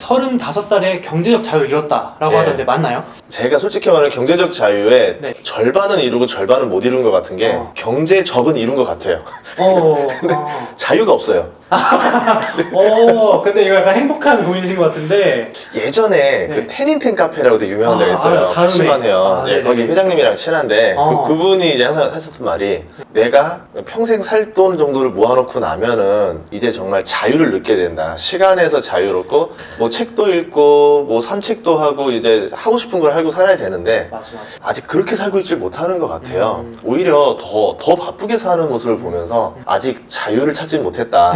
35살에 경제적 자유를 잃었다라고 하던데 맞나요? 제가 솔직히 말하면 경제적 자유의 네. 절반은 이루고 절반은 못 이룬 것 같은 게 경제적은 이룬 것 같아요. 자유가 없어요. 근데 이거 약간 행복한 고민이신 것 같은데. 예전에 네. 그 태닝텐 카페라고 되게 유명한 데가 있어요. 심한해요. 거기 회장님이랑 친한데 그분이 이제 항상 하셨던 말이, 내가 평생 살 돈 정도를 모아놓고 나면은 이제 정말 자유를 느끼게 된다. 시간에서 자유롭고 뭐 책도 읽고 뭐 산책도 하고 이제 하고 싶은 걸 하고 살아야 되는데 맞아. 아직 그렇게 살고 있지 못하는 것 같아요. 오히려 더 바쁘게 사는 모습을 보면서 아직 자유를 찾지 못했다.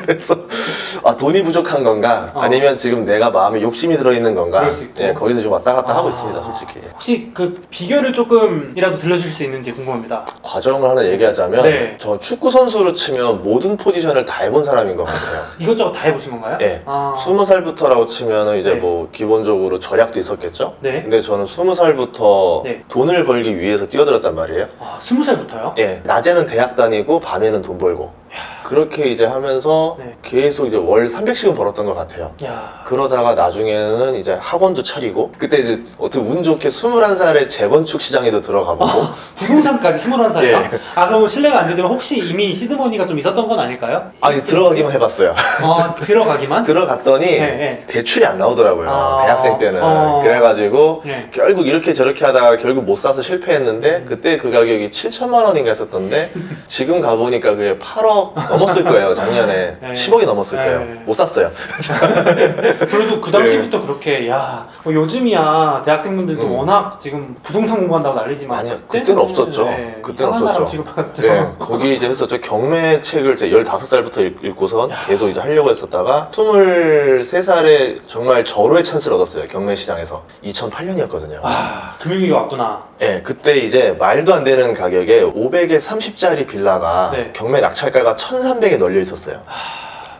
그래서 돈이 부족한 건가? 아니면 지금 내가 마음에 욕심이 들어있는 건가? 그럴 수 있고. 예, 거기서 좀 왔다 갔다 하고 있습니다, 솔직히. 혹시 그 비결을 조금이라도 들려주실 수 있는지 궁금합니다. 과정을 하나 얘기하자면 네. 전 축구 선수로 치면 모든 포지션을 다 해본 사람인 것 같아요. 이것저것 다 해보신 건가요? 예. 20살부터라고 치면은 이제 네. 뭐 기본적으로 절약도 있었겠죠? 네. 근데 저는 20살부터 네. 돈을 벌기 위해서 뛰어들었단 말이에요. 20살부터요? 예. 낮에는 대학 다니고 밤에는 돈 벌고. 그렇게 이제 하면서 네. 계속 이제 월 300씩은 벌었던 것 같아요. 야. 그러다가 나중에는 이제 학원도 차리고, 그때 이제 어떻게 운 좋게 21살에 재건축 시장에도 들어가 보고. 부동산까지 21살이요? 예. 그럼 실례가 안 되지만 혹시 이미 시드머니가 좀 있었던 건 아닐까요? 아니, 들어가기만 해봤어요. 들어가기만? 들어갔더니 네. 대출이 안 나오더라고요. 대학생 때는. 그래가지고 네. 결국 이렇게 저렇게 하다가 결국 못 사서 실패했는데, 그때 그 가격이 7천만 원인가 했었던데 지금 가보니까 그게 8억 넘었을 거예요. 작년에 네. 10억이 넘었을 거예요. 네. 못 샀어요. 그래도 그 당시부터 그렇게 뭐 요즘이야 대학생분들도 워낙 지금 부동산 공부한다고 난리지만 아니요, 그때는 없었죠. 그때는 이상한 사람 없었죠. 취급받았죠. 네, 거기 이제 했었죠. 경매 책을 제가 15살부터 읽고선 계속 이제 하려고 했었다가 23살에 정말 절호의 찬스를 얻었어요. 경매 시장에서. 2008년이었거든요. 금융위기 왔구나. 네, 그때 이제 말도 안 되는 가격에 500에 30짜리 빌라가 네. 경매 낙찰가가 1300에 널려 있었어요.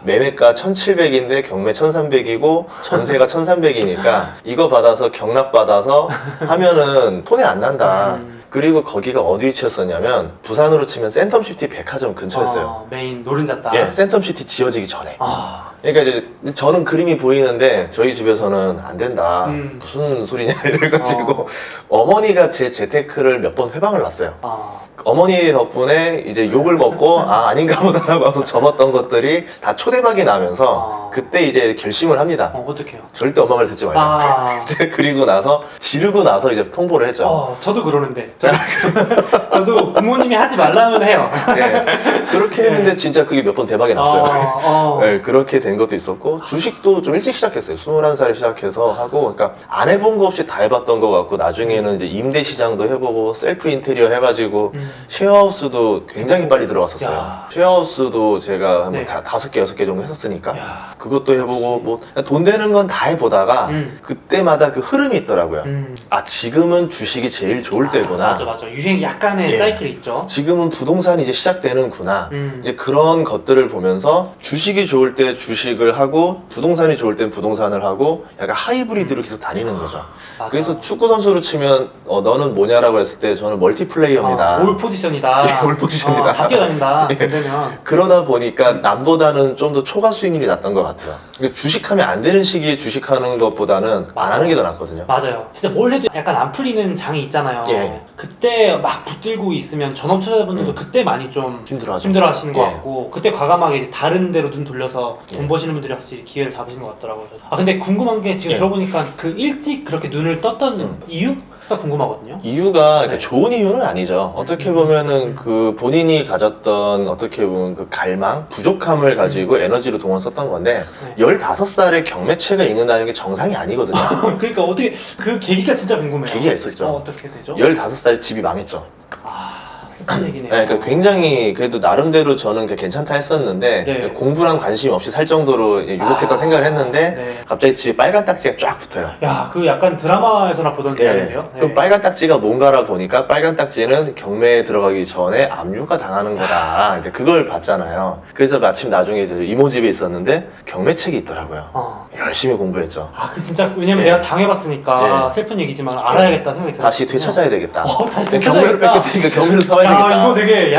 매매가 1700인데 경매 1300이고 전세가 1300이니까 이거 받아서 경락 받아서 하면은 손해 안 난다. 그리고 거기가 어디 위치였었냐면 부산으로 치면 센텀시티 백화점 근처였어요. 메인 노른자따. 예, 센텀시티 지어지기 전에. 그러니까 이제 저는 그림이 보이는데 저희 집에서는 안 된다. 무슨 소리냐 이래가지고 어머니가 제 재테크를 몇 번 회방을 놨어요. 어머니 덕분에 이제 욕을 먹고 아닌가 보다라고 하고 접었던 것들이 다 초대박이 나면서 그때 이제 결심을 합니다. 어떡해요? 절대 엄마 말 듣지 말자. 이제 그리고 나서 지르고 나서 이제 통보를 했죠. 저도 그러는데 저도 부모님이 하지 말라면 해요. 네, 그렇게 했는데 진짜 그게 몇 번 대박이 났어요. 네, 그렇게 된 것도 있었고 주식도 좀 일찍 시작했어요. 21살에 시작해서 하고, 그러니까 안 해본 거 없이 다 해봤던 것 같고, 나중에는 이제 임대 시장도 해보고 셀프 인테리어 해가지고 쉐어하우스도 굉장히 빨리 들어갔었어요. 쉐어하우스도 제가 한 5개, 6개 정도 했었으니까 그것도 해보고 뭐 돈 되는 건 다 해보다가 그때마다 그 흐름이 있더라고요. 지금은 주식이 제일 좋을 때구나. 맞아. 유행 약간의 사이클이 있죠. 지금은 부동산이 이제 시작되는구나. 이제 그런 것들을 보면서 주식이 좋을 때 주식을 하고 부동산이 좋을 땐 부동산을 하고 약간 하이브리드로 계속 다니는 거죠. 맞아. 그래서 축구 선수로 치면 너는 뭐냐라고 했을 때 저는 멀티플레이어입니다. 올 포지션이다. 올 포지션이다. 다 뛰어다닌다. 되면. 그러다 보니까 남보다는 좀 더 초과 수익률이 났던 것 같아요. 그러니까 주식하면 안 되는 시기에 주식하는 것보다는 안 하는 게 더 낫거든요. 맞아요. 진짜 뭘 해도 약간 안 풀리는 장이 있잖아요. 예. 그때 막 붙들고 있으면 전업투자자분들도 그때 많이 좀 힘들어하죠. 힘들어하시는 것 예. 같고, 그때 과감하게 이제 다른 데로 눈 돌려서 돈 예. 버시는 분들이 확실히 기회를 잡으시는 것 같더라고요. 근데 궁금한 게 지금 예. 들어보니까 그 일찍 그렇게 눈을 떴던 이유가 궁금하거든요. 이유가 네. 좋은 이유는 아니죠. 어떻게 보면은 그 본인이 가졌던 어떻게 보면 그 갈망, 부족함을 가지고 에너지로 동원 썼던 건데 15살에 경매책을 읽는다는 게 정상이 아니거든요. 그러니까 어떻게 그 계기가 진짜 궁금해요. 계기가 있었죠. 어떻게 되죠? 15살에 집이 망했죠. 슬픈 얘기네요. 네, 그러니까 굉장히 그래도 나름대로 저는 괜찮다 했었는데 네. 공부랑 관심이 없이 살 정도로 유혹했다 생각을 했는데 네. 갑자기 집에 빨간 딱지가 쫙 붙어요. 야, 그 약간 드라마에서나 보던 이야기인데요. 그럼 빨간 딱지가 뭔가라 보니까 빨간 딱지는 경매에 들어가기 전에 압류가 당하는 거다. 이제 그걸 봤잖아요. 그래서 마침 나중에 이제 이모 집에 있었는데 경매책이 있더라고요. 열심히 공부했죠. 그 진짜 왜냐면 내가 당해봤으니까 슬픈 얘기지만 알아야겠다 생각이 들어요. 다시 되찾아야 되겠다. 다시 경매로 되찾아야겠다. 뺏겼으니까 경매로 사와야 되겠다. 이거 되게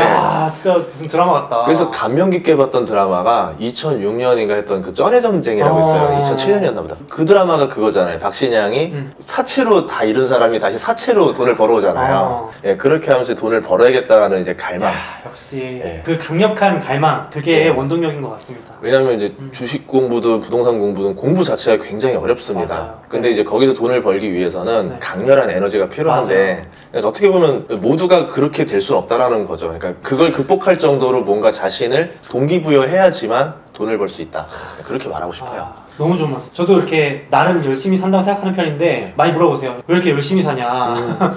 진짜 무슨 드라마 같다. 그래서 감명 깊게 봤던 드라마가 2006년인가 했던 그 쩐의 전쟁이라고 있어요. 2007년이었나 보다. 그 드라마가 그거잖아요. 박신양이 사채로 다 잃은 사람이 다시 사채로 돈을 벌어오잖아요. 예, 그렇게 하면서 돈을 벌어야겠다는 이제 갈망. 역시 예. 그 강력한 갈망 그게 예. 원동력인 것 같습니다. 왜냐면 이제 주식 공부든 부동산 공부든 공부 자체가 굉장히 어렵습니다. 맞아요. 근데 네. 이제 거기서 돈을 벌기 위해서는 네. 강렬한 에너지가 필요한데 그래서 어떻게 보면 모두가 그렇게 될 수는 없다라는 거죠. 그러니까 그걸 극복할 정도로 뭔가 자신을 동기부여해야지만 돈을 벌 수 있다. 그렇게 말하고 싶어요. 너무 좋은 말씀. 저도 이렇게 나름 열심히 산다고 생각하는 편인데 많이 물어보세요. 왜 이렇게 열심히 사냐.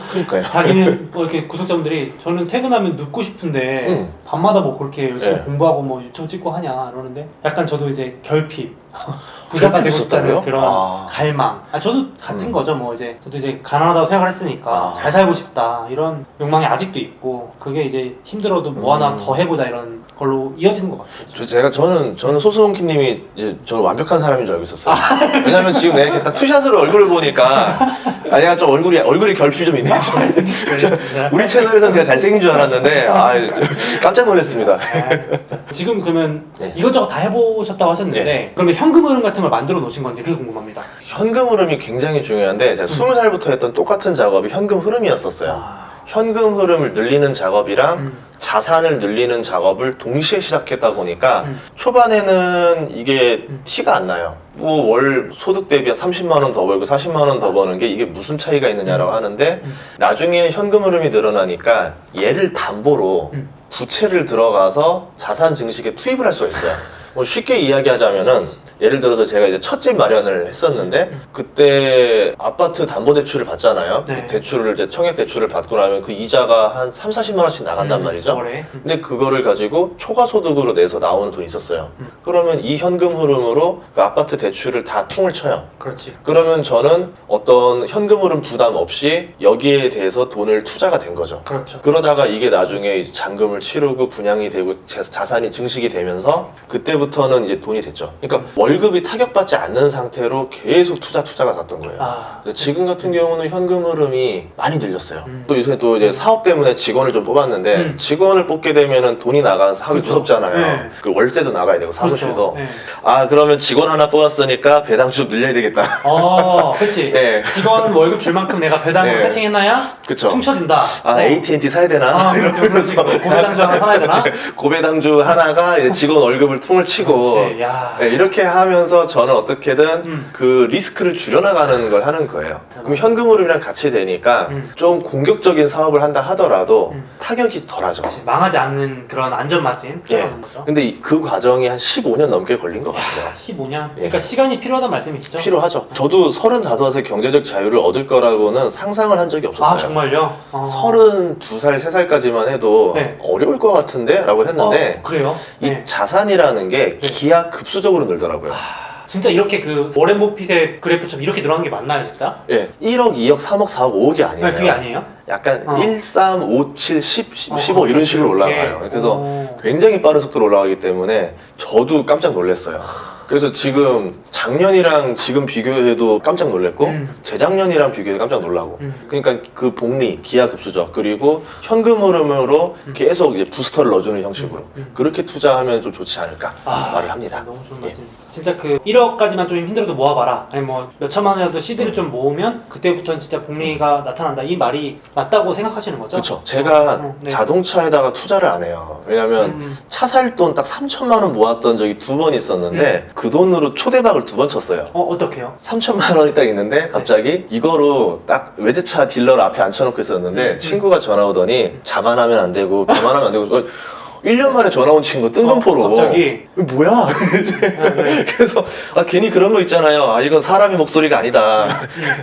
그러니까요. 자기는 이렇게 구독자분들이 저는 퇴근하면 눕고 싶은데 밤마다 뭐 그렇게 열심히 네. 공부하고 뭐 유튜브 찍고 하냐 이러는데 약간 저도 이제 결핍 부자가 결핍 되고 싶다는 있었다고요? 그런 갈망. 저도 같은 거죠. 뭐 이제 저도 이제 가난하다고 생각을 했으니까 잘 살고 싶다 이런 욕망이 아직도 있고 그게 이제 힘들어도 뭐 하나 더 해보자 이런 걸로 이어지는 것 같아요. 저는 소수홍키님이 이제 저는 완벽한 사람인 줄 알고 있었어요. 왜냐면 지금 내가 이렇게 딱 투샷으로 얼굴을 보니까 내가 좀 얼굴이 결핍이 좀 있네. 우리 채널에서는 제가 잘생긴 줄 알았는데 깜짝 놀랐습니다. 지금 그러면 네. 이것저것 다 해보셨다고 하셨는데 네. 그러면 현금 흐름 같은 걸 만들어 놓으신 건지 그게 궁금합니다. 현금 흐름이 굉장히 중요한데 제가 20살부터 했던 똑같은 작업이 현금 흐름이었었어요. 현금 흐름을 늘리는 작업이랑 자산을 늘리는 작업을 동시에 시작했다 보니까 초반에는 이게 티가 안 나요. 뭐 월 소득 대비 한 30만 원 더 벌고 40만 원 더 버는 게 이게 무슨 차이가 있느냐라고 하는데 나중에 현금 흐름이 늘어나니까 얘를 담보로 부채를 들어가서 자산 증식에 투입을 할 수가 있어요. 뭐 쉽게 이야기하자면은 예를 들어서 제가 이제 첫 집 마련을 했었는데 그때 아파트 담보대출을 받잖아요. 네. 그 대출을 이제 청약 대출을 받고 나면 그 이자가 한 3-40만 원씩 나간단 말이죠. 월에. 근데 그거를 가지고 초과소득으로 내서 나오는 돈이 있었어요. 그러면 이 현금 흐름으로 그 아파트 대출을 다 퉁을 쳐요. 그렇지. 그러면 저는 어떤 현금 흐름 부담 없이 여기에 대해서 돈을 투자가 된 거죠. 그렇죠. 그러다가 이게 나중에 이제 잔금을 치르고 분양이 되고 자산이 증식이 되면서 그때부터는 이제 돈이 됐죠. 그러니까 월급이 타격받지 않는 상태로 계속 투자가 갔던 거예요. 그래서 지금 같은 경우는 현금 흐름이 많이 늘렸어요. 또 요새 또 이제 사업 때문에 직원을 좀 뽑았는데 직원을 뽑게 되면은 돈이 나가는 사업이 그렇죠. 무섭잖아요. 네. 그 월세도 나가야 되고 사무실도. 그렇죠. 네. 그러면 직원 하나 뽑았으니까 배당 좀 늘려야 되겠다. 그렇지. 네. 직원 월급 줄 만큼 내가 배당을 네. 세팅해놔야 그쵸. tum쳐진다. AT&T 사야 되나? 그렇지. 고배당주 하나 사야 되나? 고배당주 하나가 이제 직원 월급을 퉁을 치고 그렇지. 야. 네, 이렇게 하면서 저는 어떻게든 그 리스크를 줄여나가는 걸 하는 거예요. 그럼 현금 흐름이랑 같이 되니까 좀 공격적인 사업을 한다 하더라도 타격이 덜하죠. 망하지 않는 그런 안전마진 필요한 거죠. 근데 그 과정이 한 15년 넘게 걸린 것 같아요. 15년? 그러니까 시간이 필요하단 말씀이시죠? 필요하죠. 저도 35에 경제적 자유를 얻을 거라고는 상상을 한 적이 없었어요. 정말요? 32살, 3살까지만 해도 네. 어려울 것 같은데? 라고 했는데 그래요? 이 네. 자산이라는 게 기하급수적으로 늘더라고요. 진짜 이렇게 그 워렌 버핏의 그래프처럼 이렇게 늘어나는 게 맞나요, 진짜? 예, 1억, 2억, 3억, 4억, 5억이 아니에요. 그게 아니에요? 약간 1, 3, 5, 7, 10, 15 이런 식으로 그렇게. 올라가요. 그래서 굉장히 빠른 속도로 올라가기 때문에 저도 깜짝 놀랐어요. 그래서 지금 작년이랑 지금 비교해도 깜짝 놀랐고 재작년이랑 비교해도 깜짝 놀라고 그러니까 그 복리, 기하급수적 그리고 현금 흐름으로 계속 이제 부스터를 넣어주는 형식으로 그렇게 투자하면 좀 좋지 않을까 말을 합니다. 너무 좋은 말씀입니다. 진짜 그 1억까지만 좀 힘들어도 모아봐라. 아니 뭐 몇천만 원이라도 CD를 좀 모으면 그때부터는 진짜 복리가 나타난다. 이 말이 맞다고 생각하시는 거죠? 그렇죠. 제가 네. 자동차에다가 투자를 안 해요. 왜냐면 차 살 돈 딱 3천만 원 모았던 적이 2번 있었는데 그 돈으로 초대박을 2번 쳤어요. 어떻게요? 3천만 원이 딱 있는데 갑자기 이거로 딱 외제차 딜러 앞에 앉혀놓고 있었는데 친구가 전화 오더니 자만하면 안 되고 교만하면 안 되고 1년 만에 전화 온 친구 뜬금포로 갑자기 이거 뭐야? 네. 그래서 괜히 그런 거 있잖아요. 이건 사람의 목소리가 아니다.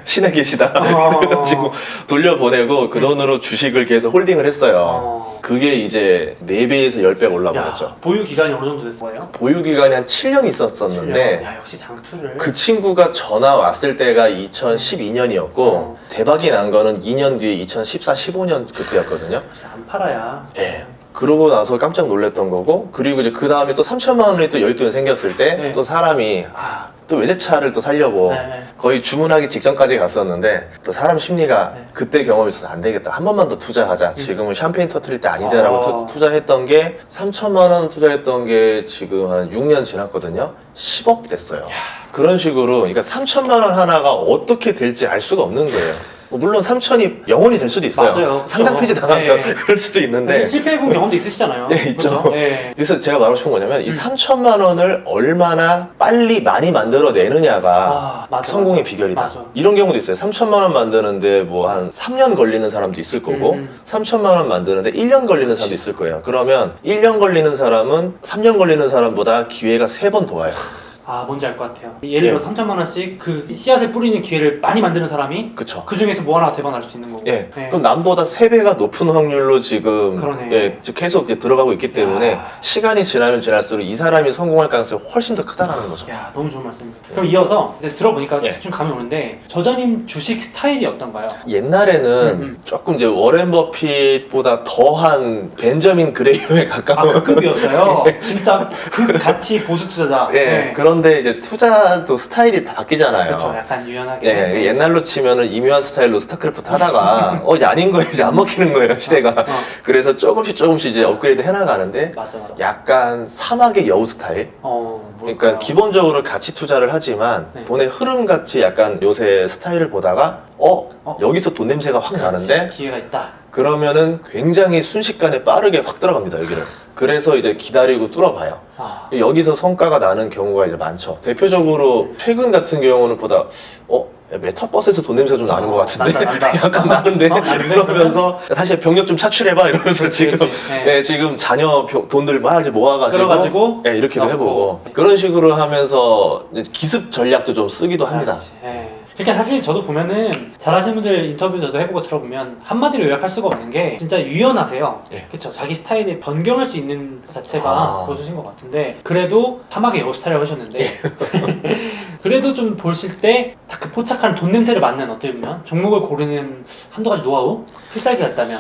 신에 계시다. 그래가지고 돌려보내고 그 돈으로 주식을 계속 홀딩을 했어요. 그게 이제 4배에서 10배가 올라버렸죠. 보유 기간이 어느 정도 됐어요? 보유 기간이 한 7년 있었었는데 야, 역시 장투를 그 친구가 전화 왔을 때가 2012년이었고 대박이 난 거는 2년 뒤에 2014, 15년 그때였거든요. 역시 안 팔아야. 예. 그러고 나서 깜짝 놀랐던 거고, 그리고 이제 그 다음에 또 3천만 원이 또 여윳돈이 생겼을 때 또 네. 사람이 또 외제차를 또 살려고 네. 거의 주문하기 직전까지 갔었는데, 또 사람 심리가 네. 그때 경험이 있어서 안 되겠다, 한 번만 더 투자하자, 지금은 샴페인 터트릴 때 아니다라고 투자했던 게, 3천만 원 투자했던 게 지금 한 6년 지났거든요. 10억 됐어요. 그런 식으로, 그러니까 3천만 원 하나가 어떻게 될지 알 수가 없는 거예요. 물론 3천이 영원이 될 수도 있어요. 맞아요. 상장 폐지 당하면 네. 그럴 수도 있는데. 실패해본 경험도 있으시잖아요. 네, 있죠. 그렇죠? 네. 그래서 제가 말하고 싶은 거냐면, 이 3천만 원을 얼마나 빨리 많이 만들어내느냐가 맞아, 성공의 맞아. 비결이다. 맞아. 이런 경우도 있어요. 3천만 원 만드는데 뭐 한 3년 걸리는 사람도 있을 거고, 3천만 원 만드는데 1년 걸리는 사람도 있을 거예요. 그러면 1년 걸리는 사람은 3년 걸리는 사람보다 기회가 3번 더 와요. 뭔지 알 것 같아요. 예를 들어 3천만 원씩 그 씨앗을 뿌리는 기회를 많이 만드는 사람이 그쵸. 그 중에서 뭐 하나가 대박 날 수도 있는 거고. 예. 그럼 남보다 3배가 높은 확률로 지금 그러네. 예, 지금 계속 이제 들어가고 있기 때문에 야. 시간이 지나면 지날수록 이 사람이 성공할 가능성이 훨씬 더 크다는 거죠. 야, 너무 좋은 말씀입니다. 그럼 이어서 이제 들어보니까 예. 대충 감이 오는데 저자님 주식 스타일이 어떤가요? 옛날에는 조금 이제 워렌 버핏보다 더한 벤저민 그레이엄에 가까운 그 급이었어요. 진짜 그 가치 보수 투자자. 예, 네. 그런데 이제 투자도 스타일이 다 바뀌잖아요. 그렇죠. 약간 유연하게. 예, 옛날로 치면은 이묘한 스타일로 스타크래프트 하다가 이제 아닌 거예요. 이제 안 먹히는 거예요, 시대가. 그래서 조금씩 이제 업그레이드 해나가는데 맞아. 약간 사막의 여우 스타일. 그러니까 뭘까요? 기본적으로 가치 투자를 하지만 네. 돈의 흐름 같이 약간 요새 스타일을 보다가 여기서 돈 냄새가 확 나는데 기회가 있다. 그러면은 굉장히 순식간에 빠르게 확 들어갑니다, 여기를. 그래서 이제 기다리고 뚫어봐요. 여기서 성과가 나는 경우가 이제 많죠. 대표적으로 최근 같은 경우는 보다 메타버스에서 돈 냄새가 좀 나는 것 같은데 난다. 약간 나는데 나는데? 그러면서 사실 병력 좀 차출해봐 이러면서 지금 네. 예, 지금 자녀 돈들 막 이제 모아가지고 끌어가지고 예, 이렇게도 넣고. 해보고 그런 식으로 하면서 이제 기습 전략도 좀 쓰기도 합니다. 그렇지. 예. 그러니까 사실 저도 보면은 잘하시는 분들 인터뷰 저도 해보고 들어보면 한마디로 요약할 수가 없는 게 진짜 유연하세요. 예. 그렇죠. 자기 스타일에 변경할 수 있는 그 자체가 보여주신 것 같은데 그래도 사막의 여우 스타일이라고 하셨는데 그래도 좀 보실 때 딱 그 포착한 돈 냄새를 맡는 어떻게 보면 종목을 고르는 한두 가지 노하우? 필살기 같다면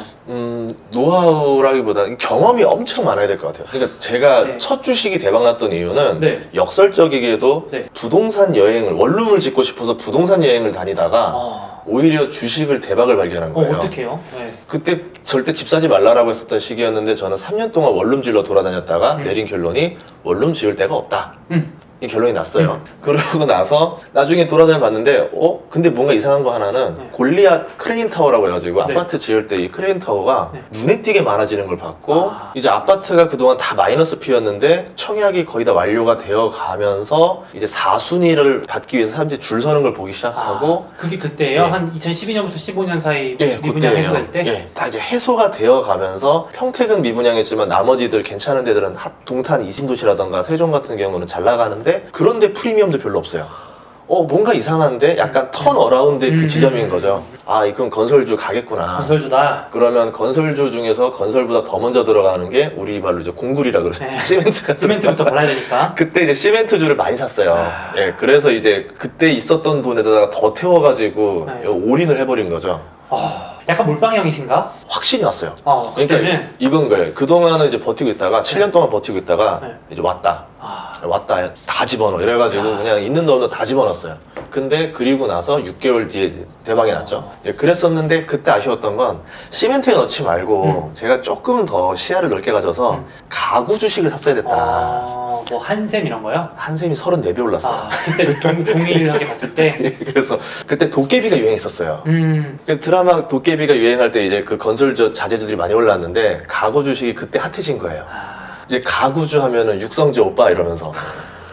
노하우라기보다는 경험이 엄청 많아야 될 것 같아요. 그러니까 제가 네. 첫 주식이 대박났던 이유는 네. 역설적이게도 네. 부동산 여행을 원룸을 짓고 싶어서 부동산 여행을 다니다가 오히려 주식을 대박을 발견한 거예요. 어떻게 해요? 네. 그때 절대 집 사지 말라라고 했었던 시기였는데 저는 3년 동안 원룸 질러 돌아다녔다가 내린 결론이 원룸 지을 데가 없다. 이 결론이 났어요. 그러고 나서 나중에 돌아다녀 봤는데 근데 뭔가 이상한 거 하나는 네. 골리앗 크레인 타워라고 해가지고 네. 아파트 지을 때 이 크레인 타워가 네. 눈에 띄게 많아지는 걸 봤고 이제 아파트가 그동안 다 마이너스 피였는데 청약이 거의 다 완료가 되어 가면서 이제 4순위를 받기 위해서 사람들이 줄 서는 걸 보기 시작하고 그게 그때예요? 예. 한 2012년부터 15년 사이 예, 미분양 그때예요. 해소될 때? 예, 다 이제 해소가 되어 가면서 평택은 미분양했지만 나머지들 괜찮은 데들은 동탄 이신도시라던가 세종 같은 경우는 잘 나가는데 그런데 프리미엄도 별로 없어요. 뭔가 이상한데 약간 턴 어라운드의 그 지점인 거죠. 이건 건설주 가겠구나. 건설주다. 그러면 건설주 중에서 건설보다 더 먼저 들어가는 게 우리 말로 이제 공굴이라 그러죠. 네. 시멘트가 시멘트부터 발라야 되니까. 그때 이제 시멘트주를 많이 샀어요. 예, 그래서 이제 그때 있었던 돈에다가 더 태워가지고 네. 올인을 해버린 거죠. 약간 몰빵형이신가? 확신이 왔어요. 그때는? 그러니까 이건 거예요. 그동안은 이제 버티고 있다가 7년 동안 버티고 있다가 네. 이제 왔다 다 집어넣어 이래가지고 그냥 있는 돈 다 집어넣었어요. 근데 그리고 나서 6개월 뒤에 대박이 났죠. 예, 그랬었는데 그때 아쉬웠던 건 시멘트에 넣지 말고 제가 조금 더 시야를 넓게 가져서 가구 주식을 샀어야 됐다. 뭐 한샘 이런 거요? 한샘이 34배 올랐어요. 그때 동일하게 봤을 때. 그래서 그때 도깨비가 유행했었어요. 그 드라마 도깨비가 유행할 때 이제 그 건설주 자재주들이 많이 올랐는데 가구 주식이 그때 핫해진 거예요. 이제 가구주 하면은 육성재 오빠 이러면서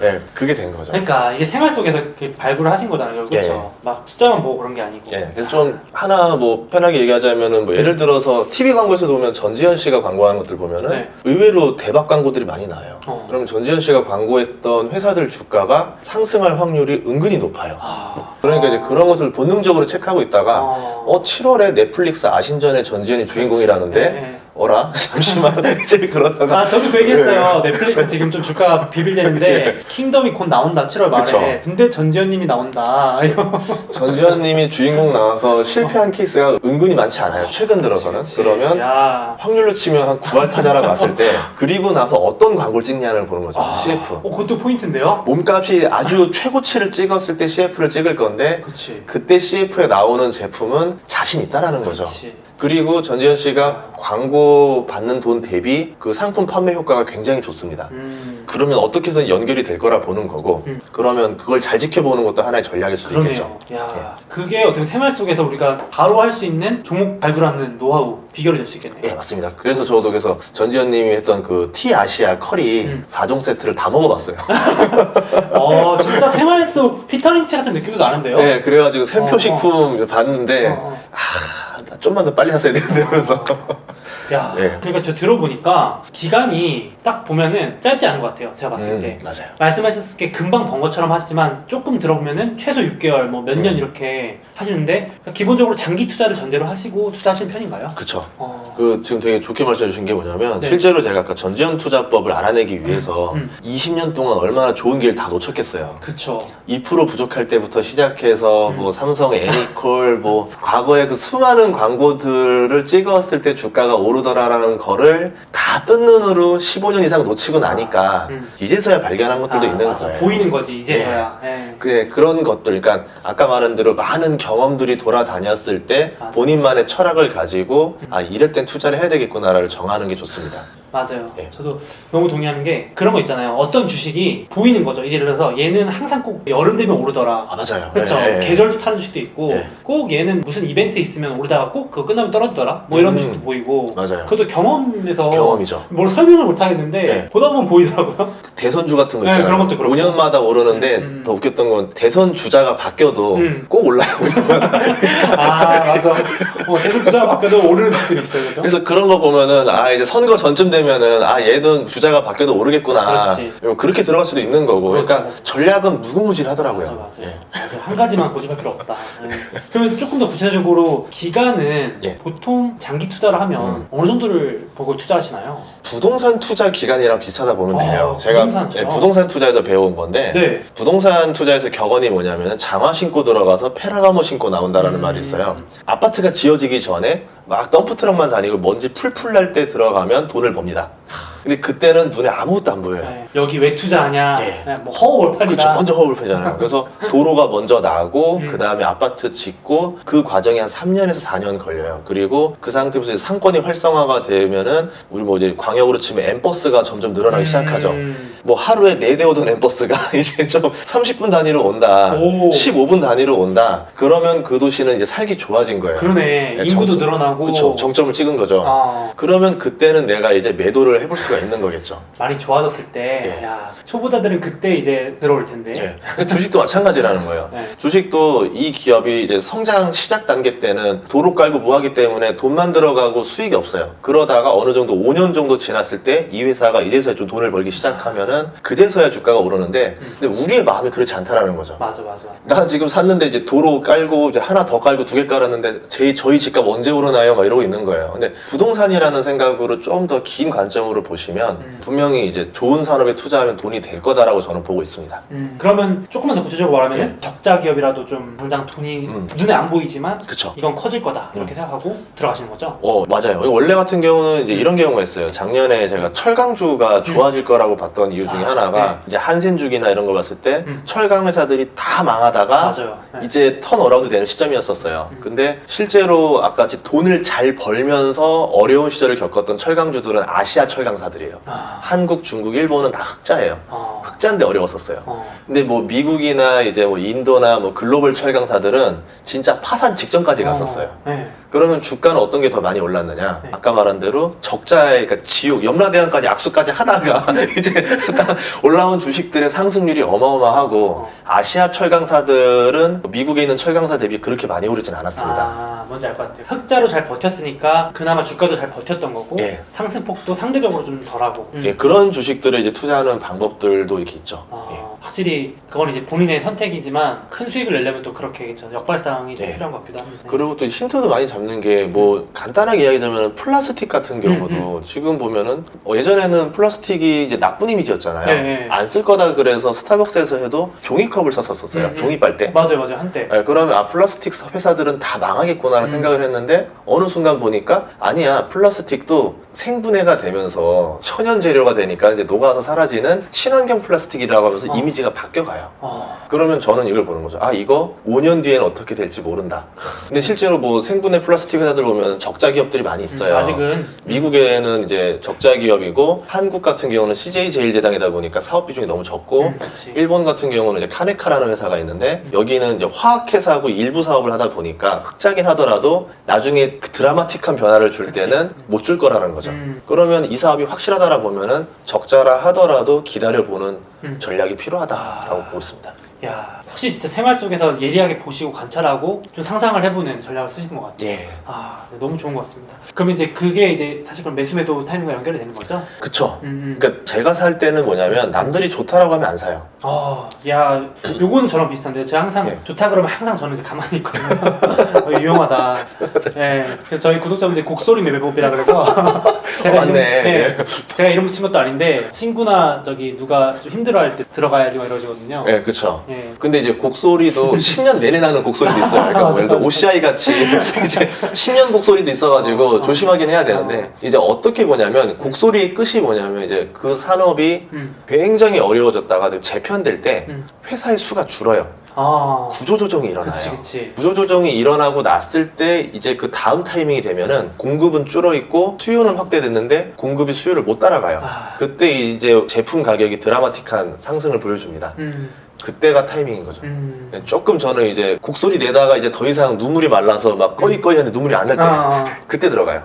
예, 그게 된 거죠. 그러니까 이게 생활 속에서 이렇게 발굴을 하신 거잖아요, 그렇죠? 막 숫자만 보고 그런 게 아니고. 예, 그래서 좀 하나 뭐 편하게 얘기하자면은 뭐 예를 들어서 TV 광고에서 보면 전지현 씨가 광고하는 것들 보면은 네. 의외로 대박 광고들이 많이 나요. 그러면 전지현 씨가 광고했던 회사들 주가가 상승할 확률이 은근히 높아요. 그러니까 이제 그런 것들 본능적으로 체크하고 있다가 7월에 넷플릭스 아신전의 전지현이 주인공이라는데 네. 어라? 잠시만. 이제 그러다가. 아, 저도 그 얘기했어요. 넷플릭스 지금 좀 주가가 비빌대는데 킹덤이 곧 나온다, 7월 말에. 그쵸. 근데 전지현님이 나온다. 이거. 전지현님이 주인공 나와서 실패한 케이스가 은근히 많지 않아요. 최근 들어서는. 그치. 그러면 야. 확률로 치면 한 9할 타자라고 봤을 때 그리고 나서 어떤 광고를 찍냐를 보는 거죠. CF. 그것도 포인트인데요? 몸값이 아주 최고치를 찍었을 때 CF를 찍을 건데 그치. 그때 CF에 나오는 제품은 자신 있다라는 거죠. 그치. 그리고 전지현 씨가 광고 받는 돈 대비 그 상품 판매 효과가 굉장히 좋습니다. 그러면 어떻게 해서 연결이 될 거라 보는 거고 그러면 그걸 잘 지켜보는 것도 하나의 전략일 수도 있겠죠. 야, 예. 그게 어떻게 보면 생활 속에서 우리가 바로 할 수 있는 종목 발굴하는 노하우, 비결이 될 수 있겠네요. 예, 맞습니다. 그래서 저도 그래서 전지현 님이 했던 그 티 아시아 커리 4종 세트를 다 먹어봤어요. 진짜 생활 속 피터린치 같은 느낌도 나는데요? 네, 그래가지고 샘표식품 봤는데 좀만 더 빨리 샀어야 되는데 하면서 야, 네. 그러니까 제가 들어보니까 기간이 딱 보면은 짧지 않은 것 같아요. 제가 봤을 때. 맞아요. 말씀하셨을 게 금방 번 것처럼 하지만 조금 들어보면은 최소 6개월, 뭐 몇 년 이렇게 하시는데 기본적으로 장기 투자를 전제로 하시고 투자하시는 편인가요? 그쵸. 어. 그 지금 되게 좋게 말씀해 주신 게 뭐냐면 네. 실제로 제가 아까 전지현 투자법을 알아내기 위해서 20년 동안 얼마나 좋은 기회를 다 놓쳤겠어요. 그쵸. 2% 부족할 때부터 시작해서 뭐 삼성 애니콜 뭐 과거에 그 수많은 광고들을 찍었을 때 주가가 오르더라라는 거를 다 뜬 눈으로 15년 이상 놓치고 나니까 이제서야 발견한 것들도 있는 맞아. 거예요. 보이는 거지, 이제서야. 예. 그런 것들, 그러니까 아까 말한 대로 많은 경험들이 돌아다녔을 때 맞아. 본인만의 철학을 가지고 이럴 땐 투자를 해야 되겠구나를 정하는 게 좋습니다. 맞아요. 예. 저도 너무 동의하는 게 그런 거 있잖아요. 어떤 주식이 보이는 거죠. 이제 예를 들어서 얘는 항상 꼭 여름 되면 오르더라. 맞아요. 그렇죠. 예, 예. 계절도 타는 주식도 있고 예. 꼭 얘는 무슨 이벤트 있으면 오르다가 꼭 그거 끝나면 떨어지더라. 뭐 이런 주식도 보이고. 맞아요. 그것도 경험에서 경험이죠. 뭘 설명을 못 하겠는데 예. 보다 보면 보이더라고요. 대선주 같은 거 네, 있잖아요. 그런 것도 그렇고. 5년마다 오르는데 더 웃겼던 건 대선 주자가 바뀌어도 꼭 올라요. 맞아. 계속 주자가 바뀌어도 오르는 주식들이 있어요. 그죠? 그래서 그런 거 보면은 이제 선거 전쯤 되면은 얘는 주자가 바뀌어도 오르겠구나. 그렇지. 그렇게 들어갈 수도 있는 거고. 그러니까 그렇죠. 전략은 무궁무진하더라고요. 맞아. 예. 맞아. 한 가지만 고집할 필요 없다. 예. 그러면 조금 더 구체적으로 기간은 예. 보통 장기 투자를 하면 어느 정도를 보고 투자하시나요? 부동산 투자 기간이랑 비슷하다 보면 돼요. 제가 부동산처럼? 부동산 투자에서 배운 건데 네. 부동산 투자에서 격언이 뭐냐면 장화 신고 들어가서 페라가모 신고 나온다라는 말이 있어요. 아파트가 지어지기 전에 막 덤프트럭만 다니고 먼지 풀풀 날 때 들어가면 돈을 법니다. 근데 그때는 눈에 아무것도 안 보여요. 네. 여기 왜 투자하냐? 예. 네, 뭐 허허벌판이다. 그렇죠. 먼저 허울패잖아요. 그래서 도로가 먼저 나고 그 다음에 아파트 짓고 그 과정이 한 3년에서 4년 걸려요. 그리고 그 상태에서 이제 상권이 활성화가 되면은 우리 뭐 이제 광역으로 치면 엠버스가 점점 늘어나기 시작하죠. 뭐 하루에 4대 오던 엠버스가 이제 좀 30분 단위로 온다. 오. 15분 단위로 온다. 그러면 그 도시는 이제 살기 좋아진 거예요. 그러네. 네, 인구도 정점. 늘어나고. 그렇죠. 정점을 찍은 거죠. 그러면 그때는 내가 이제 매도를 해볼 수가 있는 거겠죠. 많이 좋아졌을 때, 예. 야, 초보자들은 그때 이제 들어올 텐데. 네. 주식도 마찬가지라는 거예요. 네. 주식도 이 기업이 이제 성장 시작 단계 때는 도로 깔고 뭐하기 때문에 돈만 들어가고 수익이 없어요. 그러다가 어느 정도 5년 정도 지났을 때 이 회사가 이제서야 좀 돈을 벌기 시작하면은 그제서야 주가가 오르는데 근데 우리의 마음이 그렇지 않다라는 거죠. 맞아. 나 지금 샀는데 이제 도로 깔고 이제 하나 더 깔고 2개 깔았는데 저희 집값 언제 오르나요? 막 이러고 있는 거예요. 근데 부동산이라는 생각으로 좀 더 긴 관점으로 보시면 분명히 이제 좋은 산업에 투자하면 돈이 될 거다라고 저는 보고 있습니다. 그러면 조금만 더 구체적으로 말하면 예. 적자 기업이라도 좀 당장 돈이 눈에 안 보이지만 그쵸. 이건 커질 거다 이렇게 생각하고 들어가시는 거죠? 맞아요. 원래 같은 경우는 이제 이런 경우가 있어요. 작년에 제가 철강주가 좋아질 거라고 봤던 이유 중에 하나가 이제 한센주기나 이런 걸 봤을 때 철강 회사들이 다 망하다가 맞아요. 네. 이제 턴어라운드 되는 시점이었었어요. 근데 실제로 아까 같이 돈을 잘 벌면서 어려운 시절을 겪었던 철강주들은 아시아 철강사들이에요. 한국, 중국, 일본은 다 흑자예요. 흑자인데 어려웠었어요. 근데 뭐 미국이나 이제 뭐 인도나 뭐 글로벌 철강사들은 진짜 파산 직전까지 갔었어요. 네. 그러면 주가는 어떤 게 더 많이 올랐느냐? 네. 아까 말한 대로 적자의 그러니까 지옥, 염라대왕까지 악수까지 하다가 이제 딱 올라온 주식들의 상승률이 어마어마하고 아시아 철강사들은 미국에 있는 철강사 대비 그렇게 많이 오르진 않았습니다. 뭔지 알 것 같아요. 흑자로 잘 버텼으니까 그나마 주가도 잘 버텼던 거고 예. 상승폭도 상대적으로 좀 덜하고. 예, 그런 주식들을 이제 투자하는 방법들도 이렇게 있죠. 예. 확실히 그건 이제 본인의 선택이지만 큰 수익을 내려면 또 그렇게겠죠. 역발상이 좀 예. 필요한 것 같기도 합니다. 그리고 또 힌트도 많이 잡는 있는 게 뭐 간단하게 이야기하자면 플라스틱 같은 경우도 지금 보면은 예전에는 플라스틱이 이제 나쁜 이미지였잖아요. 네. 안 쓸 거다 그래서 스타벅스에서 해도 종이컵을 썼었어요. 종이 빨대. 맞아요, 한때. 네, 그러면 플라스틱 회사들은 다 망하겠구나라는 생각을 했는데 어느 순간 보니까 아니야, 플라스틱도 생분해가 되면서 천연 재료가 되니까 이제 녹아서 사라지는 친환경 플라스틱이라고 하면서 이미지가 바뀌어가요. 그러면 저는 이걸 보는 거죠. 아, 이거 5년 뒤에는 어떻게 될지 모른다. 근데 실제로 뭐 생분해 플라스틱 회사들 보면 적자 기업들이 많이 있어요. 아직은. 미국에는 이제 적자 기업이고 한국 같은 경우는 CJ 제일제당이다 보니까 사업 비중이 너무 적고 일본 같은 경우는 이제 카네카라는 회사가 있는데 여기는 이제 화학회사하고 일부 사업을 하다 보니까 흑자긴 하더라도 나중에 그 드라마틱한 변화를 줄 때는 못 줄 거라는 거죠. 그러면 이 사업이 확실하다라 보면은 적자라 하더라도 기다려보는 전략이 필요하다라고 보고 있습니다. 야, 혹시 진짜 생활 속에서 예리하게 보시고 관찰하고 좀 상상을 해보는 전략을 쓰시는 것 같아요. 예. 아, 너무 좋은 것 같습니다. 그럼 이제 그게 이제 사실 그럼 매수매도 타이밍과 연결이 되는 거죠? 그쵸. 그러니까 제가 살 때는 뭐냐면 남들이 좋다라고 하면 안 사요. 야, 요거는 저랑 비슷한데요. 제가 항상 예. 좋다 그러면 항상 저는 이제 가만히 있거든요. 유용하다. 네. 그래서 저희 구독자분들이 곡소리 매매법이라 그래서 제가 맞네. 제가 이름 붙인 것도 아닌데 친구나 저기 누가 좀 힘들어할 때 들어가야지 막 이러시거든요. 네, 그쵸. 예. 근데 이제 곡소리도 10년 내내 나는 곡소리도 있어요. 그러니까 뭐 예를 들어 OCI 같이 이제 10년 곡소리도 있어가지고 조심하긴 해야 되는데 이제 어떻게 보냐면 곡소리의 끝이 뭐냐면 이제 그 산업이 굉장히 어려워졌다가 재편될 때 회사의 수가 줄어요. 구조조정이 일어나요. 그치. 구조조정이 일어나고 났을 때 이제 그 다음 타이밍이 되면은 공급은 줄어있고 수요는 확대됐는데 공급이 수요를 못 따라가요. 그때 이제 제품 가격이 드라마틱한 상승을 보여줍니다. 그때가 타이밍인 거죠. 조금 저는 이제 곡소리 내다가 이제 더 이상 눈물이 말라서 막 꺼이꺼이 하는데 눈물이 안 날 때 그때 들어가요.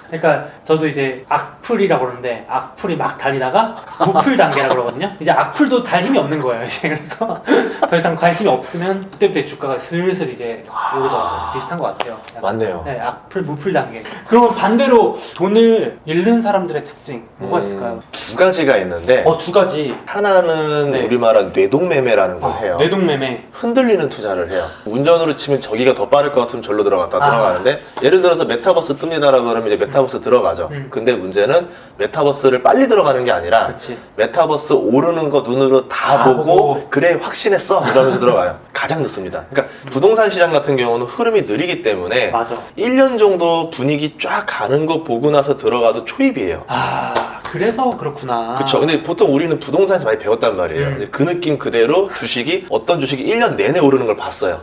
그러니까 저도 이제 악플이라고 그러는데 악플이 막 달리다가 무풀 단계라고 그러거든요. 이제 악플도 달 힘이 없는 거예요. 이제 그래서 더 이상 관심이 없으면 그때부터 주가가 슬슬 이제 오르더라고요. 비슷한 것 같아요. 약간. 맞네요. 네, 악플 무풀 단계. 그러면 반대로 돈을 잃는 사람들의 특징 뭐가 있을까요? 두 가지가 있는데 두 가지. 하나는 네. 우리 말한 뇌동매매라는 걸 해요. 뇌동매매. 흔들리는 투자를 해요. 운전으로 치면 저기가 더 빠를 것 같으면 절로 들어가는데 예를 들어서 메타버스 뜹니다라고 그러면 이제 메타버스 들어가죠. 근데 문제는 메타버스를 빨리 들어가는 게 아니라 그치. 메타버스 오르는 거 눈으로 다 보고 그래 확신했어 이러면서 들어가요. 가장 늦습니다. 그러니까 부동산 시장 같은 경우는 흐름이 느리기 때문에 맞아. 1년 정도 분위기 쫙 가는 거 보고 나서 들어가도 초입이에요. 그래서 그렇구나. 그쵸. 근데 보통 우리는 부동산에서 많이 배웠단 말이에요. 근데 그 느낌 그대로 어떤 주식이 1년 내내 오르는 걸 봤어요.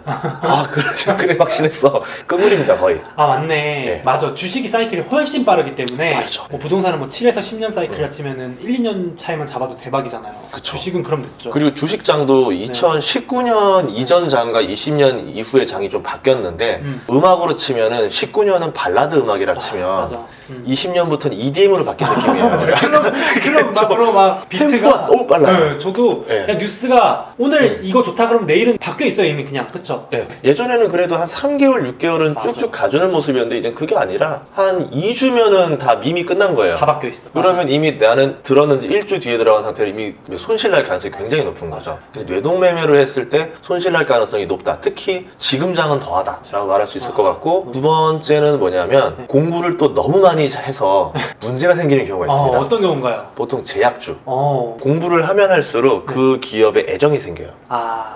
그래 확신했어. 끝물입니다, 거의. 맞네. 네. 맞아. 주식이 사이클이 훨씬 빠르기 때문에 빠르죠. 뭐 부동산은 뭐 7에서 10년 사이클이라 치면은 1, 2년 차이만 잡아도 대박이잖아요. 그쵸. 주식은 그럼 늦죠. 그리고 주식장도 2019년 이전 장과 20년 이후의 장이 좀 바뀌었는데 음악으로 치면은 19년은 발라드 음악이라 치면 맞아. 20년부터는 EDM으로 바뀐 느낌이에요. 그럼 막 비트가 템포가 너무 빨라요. 네, 저도 네. 그냥 뉴스가 오늘 이거 좋다 그러면 내일은 바뀌어 있어요 이미 그냥. 그쵸? 예전에는 그래도 한 3개월, 6개월은 맞아. 쭉쭉 가주는 모습이었는데 이제 그게 아니라 한 2주면은 다 밈이 끝난 거예요. 다 바뀌어 있어. 그러면 이미 나는 들었는지 1주 뒤에 들어간 상태로 이미 손실날 가능성이 굉장히 높은 거죠. 그래서 뇌동매매로 했을 때 손실날 가능성이 높다. 특히 지금 장은 더하다라고 말할 수 있을 것 같고 두 번째는 뭐냐면 공부를 또 너무 많이 해서 문제가 생기는 경우가 있습니다. 어떤 경우인가요? 보통 제약주. 공부를 하면 할수록 그 기업에 애정이 생겨요.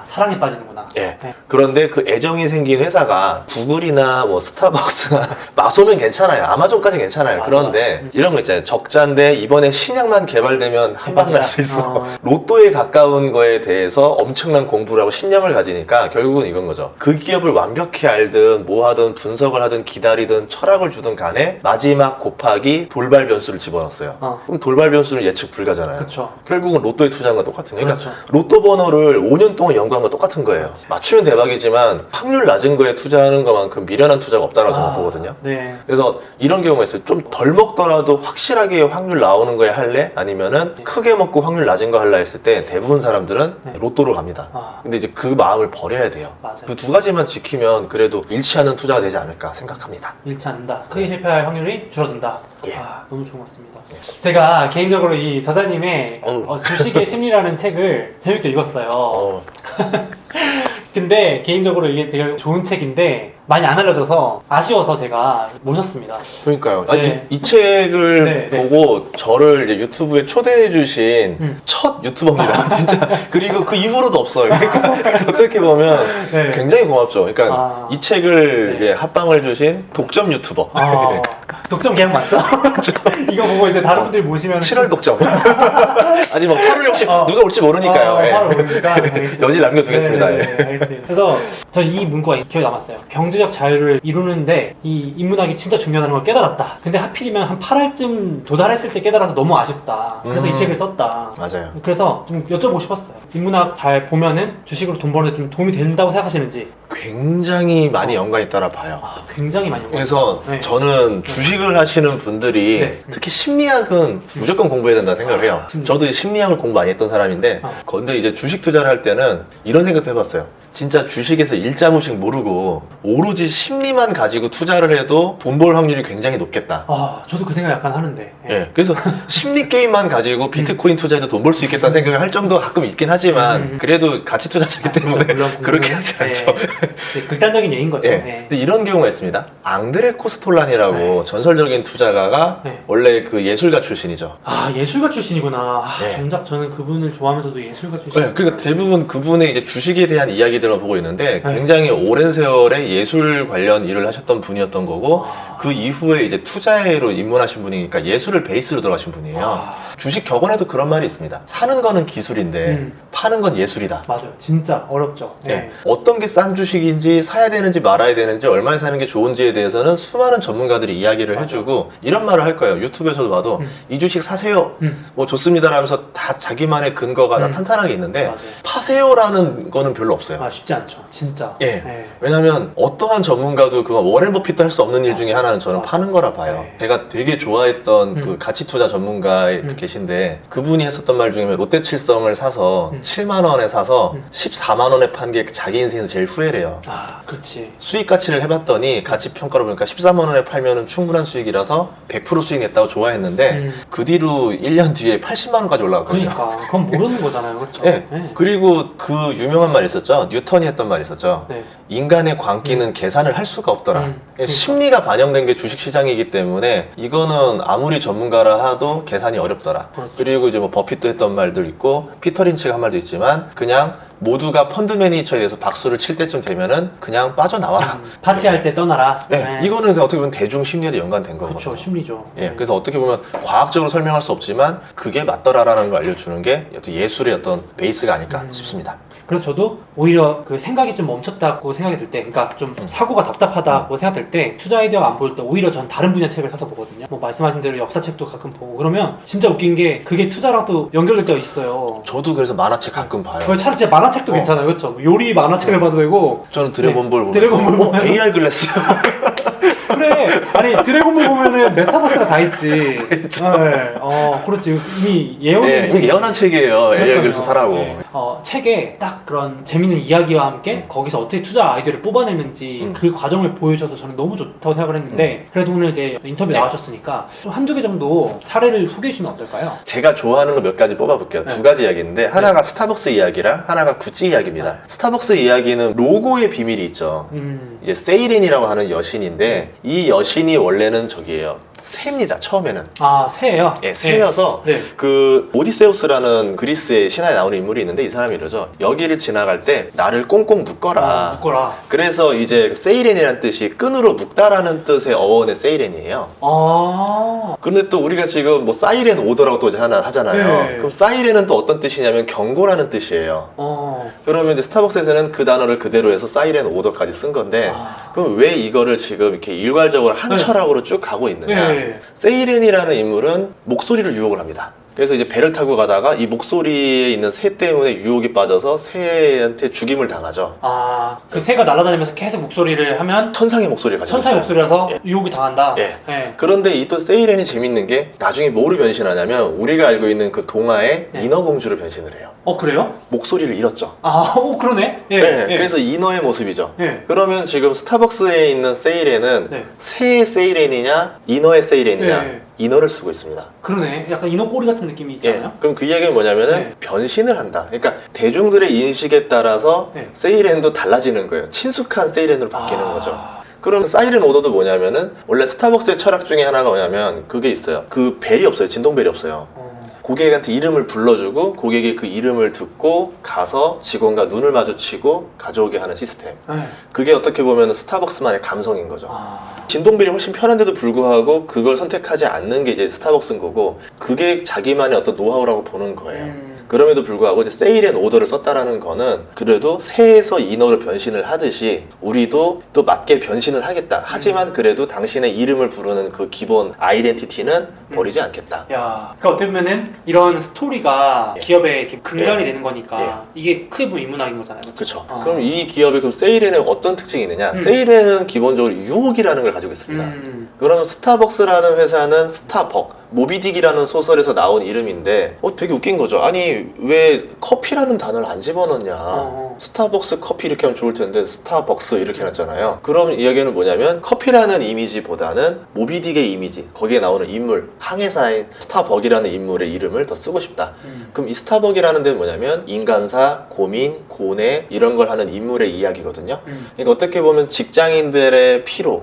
사랑에 빠지는구나. 네. 그런데 그 애정이 생긴 회사가 구글이나 뭐 스타벅스나 마소면 괜찮아요. 아마존까지 괜찮아요. 맞아. 그런데 이런 거 있잖아요. 적자인데 이번에 신약만 개발되면 한방 날 수 있어. 로또에 가까운 거에 대해서 엄청난 공부를 하고 신념을 가지니까 결국은 이건 거죠. 그 기업을 완벽히 알든 뭐 하든 분석을 하든 기다리든 철학을 주든 간에 마지막 곱하기 돌발 변수를 집어넣었어요. 그럼 돌발 변수는 예측 불가잖아요. 그쵸. 결국은 로또에 투자한 건 똑같은 거예요. 그러니까 그렇죠. 로또 번호를 5년 동안 연구한 건 똑같은 거예요. 맞추면 대박이지만 확률 낮은 거에 투자하는 것만큼 미련한 투자가 없다고 저는 보거든요. 네. 그래서 이런 경우가 있어요. 좀 덜 먹더라도 확실하게 확률 나오는 거에 할래? 아니면은 크게 먹고 확률 낮은 거 할래 했을 때 대부분 사람들은 로또로 갑니다. 근데 근데 이제 그 마음을 버려야 돼요. 맞아요. 그 두 가지만 지키면 그래도 잃지 않은 투자가 되지 않을까 생각합니다. 잃지 않는다. 크게 실패할 확률이 줄어든다. 예. 너무 좋은 것 같습니다. 제가 개인적으로 이 저자님의 주식의 심리라는 책을 재밌게 읽었어요. 근데 개인적으로 이게 되게 좋은 책인데 많이 안 알려져서 아쉬워서 제가 모셨습니다. 그러니까요. 네. 아니, 이 책을 네. 보고 저를 이제 유튜브에 초대해주신 첫 유튜버입니다. 진짜. 그리고 그 이후로도 없어요. 그러니까 어떻게 보면 네. 굉장히 고맙죠. 그러니까 이 책을 네. 이제 합방을 주신 독점 유튜버. 독점 계약 맞죠? 이거 보고 이제 다른 분들 모시면 7월 독점. 아니 뭐 8월 역시 누가 올지 모르니까요. 예. 8월 오니까 여지 남겨두겠습니다. 네, 예. 알겠습니다. 그래서 저는 이 문구가 기억에 남았어요. 경제적 자유를 이루는데 이 인문학이 진짜 중요하다는 걸 깨달았다. 근데 하필이면 한 8월쯤 도달했을 때 깨달아서 너무 아쉽다. 그래서 이 책을 썼다. 맞아요. 그래서 좀 여쭤보고 싶었어요. 인문학 잘 보면은 주식으로 돈 버는데 좀 도움이 된다고 생각하시는지. 굉장히 많이 연관이 있다라 봐요. 굉장히 많이 그래서 네. 저는 주식을 하시는 분들이 네. 특히 심리학은 무조건 공부해야 된다 생각을 해요. 저도 이제 심리학을 공부 많이 했던 사람인데 근데 이제 주식 투자를 할 때는 이런 생각도 해봤어요. 진짜 주식에서 일자무식 모르고 오로지 심리만 가지고 투자를 해도 돈 벌 확률이 굉장히 높겠다. 저도 그 생각 약간 하는데. 예, 그래서 심리 게임만 가지고 비트코인 투자해도 돈 벌 수 있겠다는 생각을 할 정도 가끔 있긴 하지만 그래도 가치 투자자기 때문에 물론 그렇게 하지 않죠. 네, 극단적인 예인 거죠. 예. 네. 근데 이런 경우가 있습니다. 앙드레 코스톨란이라고 네. 전설적인 투자가가 네. 원래 그 예술가 출신이죠. 예술가 출신이구나. 네. 정작 저는 그분을 좋아하면서도 예술가 출신. 네, 그러니까 대부분 그분의 이제 주식에 대한 이야기들만 보고 있는데 네. 굉장히 오랜 세월에 예술 관련 일을 하셨던 분이었던 거고 그 이후에 이제 투자로 입문하신 분이니까 예술을 베이스로 들어가신 분이에요. 주식 격언에도 그런 말이 있습니다. 사는 거는 기술인데 파는 건 예술이다. 맞아요. 진짜 어렵죠. 네. 네. 어떤 게 싼 주식인지 사야 되는지 말아야 되는지 얼마에 사는 게 좋은지에 대해서는 수많은 전문가들이 이야기를 맞아. 해주고 이런 말을 할 거예요. 유튜브에서도 봐도 이 주식 사세요. 뭐 좋습니다 라면서 다 자기만의 근거가 다 탄탄하게 있는데 맞아요. 파세요라는 거는 별로 없어요. 쉽지 않죠. 진짜. 예. 네. 왜냐면 어떠한 전문가도 그건 워렌 버핏도 할 수 없는 일 중에 하나는 저는 맞아. 파는 거라 봐요. 네. 제가 되게 좋아했던 그 가치 투자 전문가 계신데 그분이 했었던 말 중에 롯데칠성을 사서 7만 원에 사서 14만 원에 판 게 자기 인생에서 제일 후회래요. 그렇지. 수익 가치를 해봤더니 가치 평가로 보니까 13만 원에 팔면은 충분한 수익이라서 100% 수익 냈다고 좋아했는데 그 뒤로 1년 뒤에 80만 원까지 올라갔거든요. 그러니까 그건 모르는 거잖아요. 그렇죠. 네. 네. 그리고 그 유명한 말이 있었죠. 뉴턴이 했던 말이 있었죠. 네. 인간의 광기는 계산을 할 수가 없더라. 그러니까. 심리가 반영된 게 주식시장이기 때문에 이거는 아무리 전문가라 하도 계산이 어렵더라. 그렇죠. 그리고 이제 뭐 버핏도 했던 말도 있고 피터 린치가 한 말도 있지만 그냥 모두가 펀드 매니저에 대해서 박수를 칠 때쯤 되면은 그냥 빠져나와라. 파티할 때 떠나라. 네, 이거는 그냥 어떻게 보면 대중 심리에도 연관된 거거든요. 그렇죠. 심리죠. 예, 그래서 어떻게 보면 과학적으로 설명할 수 없지만 그게 맞더라라는 걸 알려주는 게 어떤 예술의 어떤 베이스가 아닐까 싶습니다. 그래서 저도 오히려 그 생각이 좀 멈췄다고 생각이 들 때, 그러니까 좀 사고가 답답하다고 생각될 때, 투자 아이디어가 안 보일 때 오히려 전 다른 분야 책을 사서 보거든요. 뭐 말씀하신 대로 역사책도 가끔 보고 그러면 진짜 웃긴 게 그게 투자랑 또 연결될 때가 있어요. 저도 그래서 만화책 가끔 봐요. 차라리 진짜 만화책도 괜찮아요, 그렇죠? 뭐 요리 만화책을 봐도 되고. 저는 드래곤볼 보면서 드래곤볼 보면서. AR 글래스. 그래, 아니 드래곤볼 보면은 메타버스가 다 있지. 네, 그렇지. 이미 예언된 이거 예언한 책이에요. AR 글래스 사라고. 네. 책에 딱 그런 재밌는 이야기와 함께 거기서 어떻게 투자 아이디어를 뽑아내는지 그 과정을 보여줘서 저는 너무 좋다고 생각을 했는데 그래도 오늘 이제 인터뷰 나와주셨으니까 좀 한두 개 정도 사례를 소개해 주시면 어떨까요? 제가 좋아하는 거 몇 가지 뽑아볼게요. 두 가지 이야기인데 하나가 스타벅스 이야기랑 하나가 구찌 이야기입니다. 스타벅스 이야기는 로고의 비밀이 있죠. 이제 세이린이라고 하는 여신인데 이 여신이 원래는 저기예요. 새입니다. 처음에는. 새예요? 예, 새여서 네. 그 오디세우스라는 그리스의 신화에 나오는 인물이 있는데 이 사람이 이러죠. 여기를 지나갈 때 나를 꽁꽁 묶어라. 묶어라. 그래서 이제 세이렌이라는 뜻이 끈으로 묶다라는 뜻의 어원의 세이렌이에요. 근데 또 우리가 지금 뭐 사이렌 오더라고 또 하나 하잖아요. 네. 그럼 사이렌은 또 어떤 뜻이냐면 경고라는 뜻이에요. 그러면 이제 스타벅스에서는 그 단어를 그대로 해서 사이렌 오더까지 쓴 건데 그럼 왜 이거를 지금 이렇게 일괄적으로 한 철학으로 쭉 가고 있느냐? 세이렌이라는 인물은 목소리를 유혹을 합니다. 그래서 이제 배를 타고 가다가 이 목소리에 있는 새 때문에 유혹이 빠져서 새한테 죽임을 당하죠. 그 새가 날아다니면서 계속 목소리를 하면 천상의 목소리를 가지고 천상의 있어요. 목소리라서 예. 유혹이 당한다. 예. 그런데 이 또 세이렌이 재밌는 게 나중에 뭐로 변신하냐면 우리가 알고 있는 그 동화의 인어공주로 변신을 해요. 그래요? 목소리를 잃었죠. 그러네. 그래서 인어의 모습이죠. 그러면 지금 스타벅스에 있는 세이렌은 새의 세이렌이냐 인어의 세이렌이냐 이너를 쓰고 있습니다. 그러네. 약간 인어꼬리 같은 느낌이 있잖아요. 예, 그럼 그 이야기는 뭐냐면은 네. 변신을 한다. 그러니까 대중들의 인식에 따라서 네. 세이렌도 달라지는 거예요. 친숙한 세이렌으로 바뀌는 아. 거죠. 그럼 사이렌 오더도 뭐냐면은 원래 스타벅스의 철학 중에 하나가 뭐냐면 그게 있어요. 그 벨이 없어요. 진동벨이 없어요. 고객한테 이름을 불러주고 고객이 그 이름을 듣고 가서 직원과 눈을 마주치고 가져오게 하는 시스템. 네. 그게 어떻게 보면 스타벅스만의 감성인 거죠. 아. 진동벨이 훨씬 편한데도 불구하고 그걸 선택하지 않는 게 이제 스타벅스인 거고 그게 자기만의 어떤 노하우라고 보는 거예요. 그럼에도 불구하고 이제 세일앤 오더를 썼다라는 거는 그래도 새에서 인어로 변신을 하듯이 우리도 또 맞게 변신을 하겠다. 하지만 그래도 당신의 이름을 부르는 그 기본 아이덴티티는 버리지 않겠다. 야, 그러니까 어떻게 보면은 이런 스토리가 예. 기업의 이렇게 근간이 예. 되는 거니까 예. 이게 크게 보면 인문학인 거잖아요. 그렇죠. 아. 그럼 이 기업의 그 세일에는 어떤 특징이 있느냐? 세일에는 기본적으로 유혹이라는 걸 가지고 있습니다. 그러면 스타벅스라는 회사는 스타벅, 모비딕이라는 소설에서 나온 이름인데 되게 웃긴 거죠. 아니 왜 커피라는 단어를 안 집어넣냐? 스타벅스 커피 이렇게 하면 좋을 텐데 스타벅스 이렇게 해놨잖아요. 그럼 이야기는 뭐냐면 커피라는 이미지보다는 모비딕의 이미지, 거기에 나오는 인물, 항해사인 스타벅이라는 인물의 이름을 더 쓰고 싶다. 그럼 이 스타벅이라는 데는 뭐냐면 인간사, 고민, 고뇌 이런 걸 하는 인물의 이야기거든요. 그러니까 어떻게 보면 직장인들의 피로,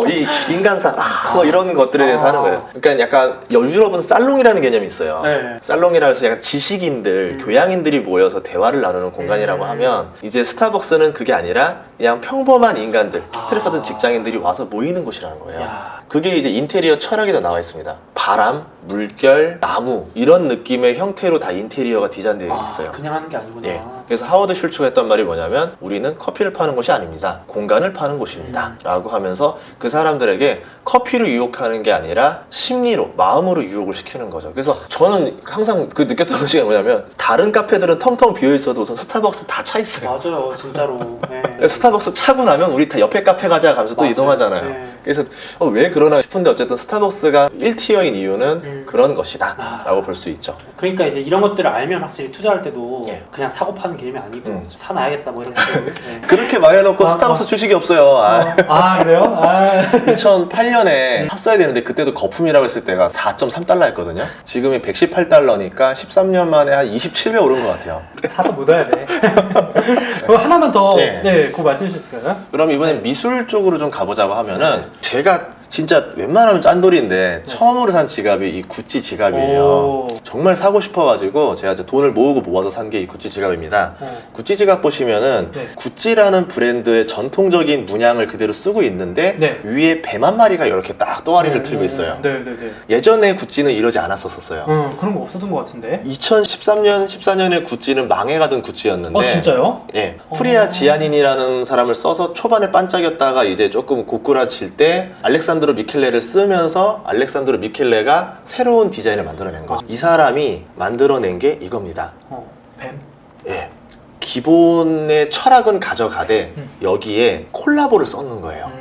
이 인간사 뭐 이런 것들에 대해서 하는 거예요. 그러니까 약간 유럽은 살롱이라는 개념이 있어요. 네. 살롱이라고 해서 약간 지식인들, 교양인들이 모여서 대화를 나누는 공간이라고 하면 이제 스타벅스는 그게 아니라 그냥 평범한 인간들, 스트레스 받은 직장인들이 와서 모이는 곳이라는 거예요. 야. 그게 이제 인테리어 철학에도 나와 있습니다. 바람, 물결, 나무 이런 느낌의 형태로 다 인테리어가 디자인되어 있어요. 그냥 하는 게 아니구나. 예. 그래서 하워드 슐츠가 했던 말이 뭐냐면 우리는 커피를 파는 곳이 아닙니다. 공간을 파는 곳입니다. 라고 하면서 그 사람들에게 커피로 유혹하는 게 아니라 심리로, 마음으로 유혹을 시키는 거죠. 그래서 저는 항상 그 느꼈던 것이 뭐냐면 다른 카페들은 텅텅 비어 있어도 우선 스타벅스 다 차 있어요. 맞아요, 진짜로. 네. 스타벅스 차고 나면 우리 다 옆에 카페 가자 하면서 또 맞아요. 이동하잖아요. 네. 그래서 왜 그러나 싶은데 어쨌든 스타벅스가 1티어인 이유는 그런 것이다 라고 볼 수 있죠. 그러니까 이제 이런 것들을 알면 확실히 투자할 때도 예. 그냥 사고 파는 개념이 아니고 사놔야겠다 뭐 이런 식으로. 네. 그렇게 말해놓고 스타벅스 주식이 없어요. 그래요? 2008년에 샀어야 되는데 그때도 거품이라고 했을 때가 4.3달러였거든요. 지금이 118달러니까 13년 만에 한 27배 오른 것 같아요. 사서 묻어야 돼. 그럼 하나만 더 네. 그거 말씀해 주실 수 있을까요? 그럼 이번엔 미술 쪽으로 좀 가보자고 하면은 제가 진짜 웬만하면 짠돌이인데 처음으로 산 지갑이 이 구찌 지갑이에요. 오. 정말 사고 싶어가지고 제가 이제 돈을 모으고 모아서 산 게 이 구찌 지갑입니다. 구찌 지갑 보시면은 네. 구찌라는 브랜드의 전통적인 문양을 그대로 쓰고 있는데 네. 위에 뱀 한 마리가 이렇게 딱 또아리를 들고 있어요. 네네네. 예전에 구찌는 이러지 않았었어요. 그런 거 없었던 것 같은데. 2013년, 14년에 구찌는 망해가던 구찌였는데 진짜요? 예, 프리아 지아닌이라는 사람을 써서 초반에 반짝였다가 이제 조금 고꾸라질 때 알렉산드로 미켈레를 쓰면서 알렉산드로 미켈레가 새로운 디자인을 만들어낸 거죠. 이 사람이 만들어낸 게 이겁니다. 뱀? 예, 기본의 철학은 가져가되 여기에 콜라보를 썼는 거예요.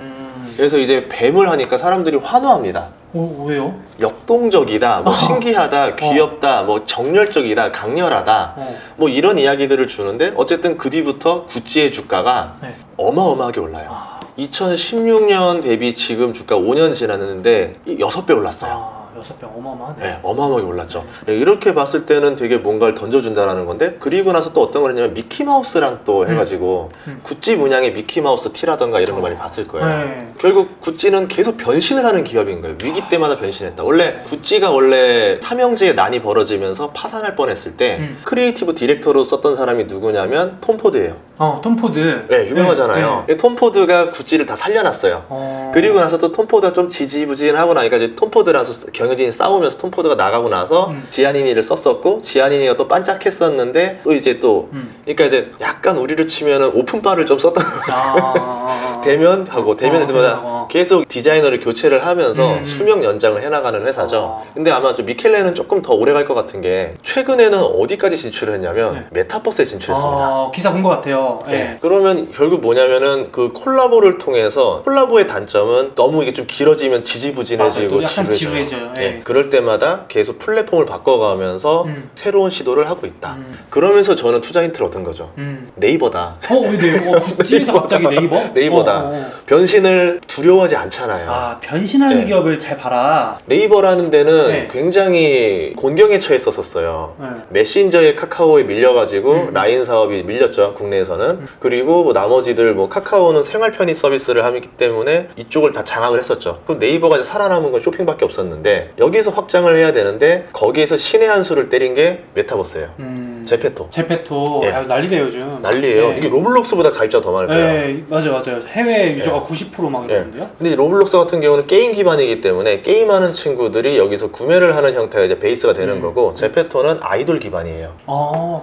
그래서 이제 뱀을 하니까 사람들이 환호합니다. 왜요? 역동적이다, 뭐 신기하다, 귀엽다, 뭐 정열적이다, 강렬하다, 뭐 이런 이야기들을 주는데 어쨌든 그 뒤부터 구찌의 주가가 어마어마하게 올라요. 2016년 대비 지금 주가 5년 지났는데 6배 올랐어요. 6배 어마어마하네. 네, 어마어마하게 올랐죠. 이렇게 봤을 때는 되게 뭔가를 던져준다라는 건데, 그리고 나서 또 어떤 거냐면 미키마우스랑 또 해가지고 구찌 문양의 미키마우스 티라던가 이런 거 많이 봤을 거예요. 결국 구찌는 계속 변신을 하는 기업인 거예요. 위기 때마다 변신했다. 원래 구찌가 원래 삼형제의 난이 벌어지면서 파산할 뻔했을 때 크리에이티브 디렉터로 썼던 사람이 누구냐면 톰 포드예요. 톰 포드. 네, 유명하잖아요. 톰 포드가 구찌를 다 살려놨어요. 그리고 나서 또 톰 포드가 좀 지지부진하고 나니까 이제 톰 포드랑 경영진이 싸우면서 톰 포드가 나가고 나서 지아니니를 썼었고, 지아니니가 또 반짝했었는데 또 이제 또 그러니까 이제 약간 우리를 치면은 오픈바를 좀 썼던 거죠. 대면하고 대면에서마다 계속 디자이너를 교체를 하면서 수명 연장을 해나가는 회사죠. 근데 아마 좀 미켈레는 조금 더 오래 갈 것 같은 게 최근에는 어디까지 진출을 했냐면 메타버스에 진출했습니다. 기사 본 것 같아요. 맞아요. 예. 그러면 결국 뭐냐면은 그 콜라보를 통해서 콜라보의 단점은 너무 이게 좀 길어지면 지지부진해지고 맞아요. 약간 지루해져요. 예. 그럴 때마다 계속 플랫폼을 바꿔가면서 새로운 시도를 하고 있다. 그러면서 저는 투자 힌트를 얻은 거죠. 네이버다. 왜 네이버? 구찌에서 갑자기 네이버? 네이버다. 변신을 두려워하지 않잖아요. 아, 변신하는 네. 기업을 잘 봐라. 네이버라는 데는 네. 굉장히 곤경에 처했었어요. 네. 메신저에 카카오에 밀려가지고 음. 라인 사업이 밀렸죠, 국내에서는. 그리고 뭐 나머지들 뭐 카카오는 생활 편의 서비스를 하기 때문에 이쪽을 다 장악을 했었죠. 그럼 네이버가 이제 살아남은 건 쇼핑밖에 없었는데 여기서 확장을 해야 되는데 거기에서 신의 한 수를 때린 게 메타버스예요. 제페토. 제페토. 예. 아, 난리네요 요즘. 난리예요. 네. 이게 로블록스보다 가입자가 더 많을 거예요. 네, 맞아요. 해외 유저가 90% 막 이러는데요. 근데 로블록스 같은 경우는 게임 기반이기 때문에 게임하는 친구들이 여기서 구매를 하는 형태가 이제 베이스가 되는 거고 제페토는 아이돌 기반이에요.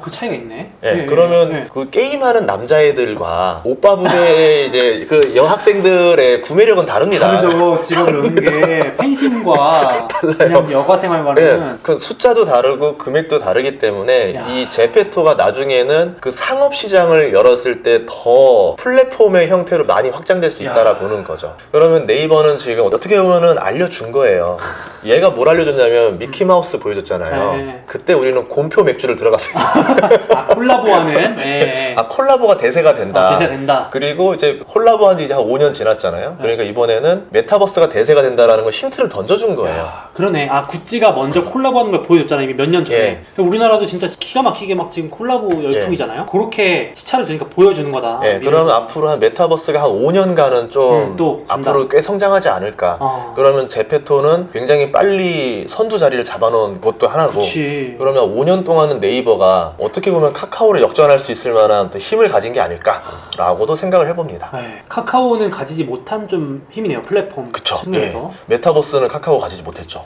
그 차이가 있네. 그러면 그 게임하는 남자애들과 오빠 부대의 이제 그 여학생들의 구매력은 다릅니다. 다르죠. 직업을 놓는 게 팬심과 그냥 여가 생활과는 그 숫자도 다르고 금액도 다르기 때문에 야. 이 제페토가 나중에는 그 상업 시장을 열었을 때 더 플랫폼의 형태로 많이 확장될 수 있다라 보는 거죠. 그러면 네이버는 지금 어떻게 보면은 알려준 거예요. 얘가 뭘 알려줬냐면 미키마우스 보여줬잖아요. 네. 그때 우리는 곰표 맥주를 들어갔을 때 콜라보하는. 네. 콜라보가 대세가 된다. 대세가 된다. 그리고 이제 콜라보한 지 이제 한 5년 지났잖아요. 그러니까 이번에는 메타버스가 대세가 된다라는 걸 힌트를 던져준 거예요. 그러네. 구찌가 먼저 콜라보하는 걸 보여줬잖아요. 이미 몇 년 전에. 우리나라도 진짜 기가 막히게 막 지금 콜라보 열풍이잖아요. 그렇게 시차를 두니까 보여주는 거다. 그러면 앞으로 한 메타버스가 한 5년간은 좀 또 간다. 앞으로 꽤 성장하지 않을까. 그러면 제페토는 굉장히 빨리 선두 자리를 잡아놓은 것도 하나고. 그치. 그러면 5년 동안은 네이버가 어떻게 보면 카카오를 역전할 수 있을 만한 또 힘을 가진 게 아닐까라고도 생각을 해봅니다. 카카오는 가지지 못한 좀 힘이네요. 플랫폼 그쵸. 측면에서. 메타버스는 카카오가 가지지 못했죠.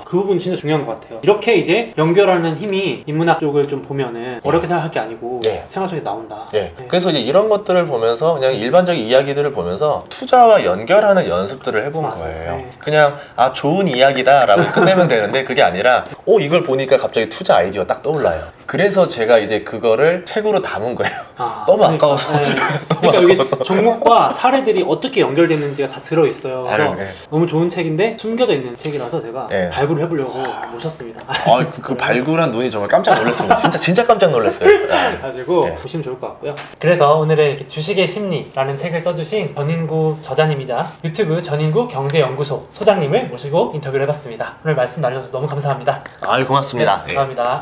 그 부분 진짜 중요한 것 같아요. 이렇게 이제 연결하는 힘이 인문학 쪽을 좀 보면은 어렵게 생각할 게 아니고 생활 속에서 나온다. 그래서 이제 이런 것들을 보면서 그냥 일반적인 이야기들을 보면서 투자와 연결하는 연습들을 해본 거예요. 그냥 좋은 이야기다라고 끝내면 되는데 그게 아니라 이걸 보니까 갑자기 투자 아이디어 딱 떠올라요. 그래서 제가 이제 그거를 책으로 담은 거예요. 너무 아까워서. 그러니까 여기 종목과 사례들이 어떻게 연결됐는지가 다 들어있어요. 그래서 너무 좋은 책인데 숨겨져 있는 책이라서 제가 발굴을 해보려고 모셨습니다. 그 발굴한 눈이 정말 깜짝 놀랐습니다. 진짜 깜짝 놀랐어요. 가지고 보시면 좋을 것 같고요. 그래서 오늘은 이렇게 주식의 심리라는 책을 써주신 전인구 저자님이자 유튜브 전인구 경제연구소 소장님을 모시고 인터뷰를 해봤습니다. 오늘 말씀 나눠주셔서 너무 감사합니다. 고맙습니다. 감사합니다.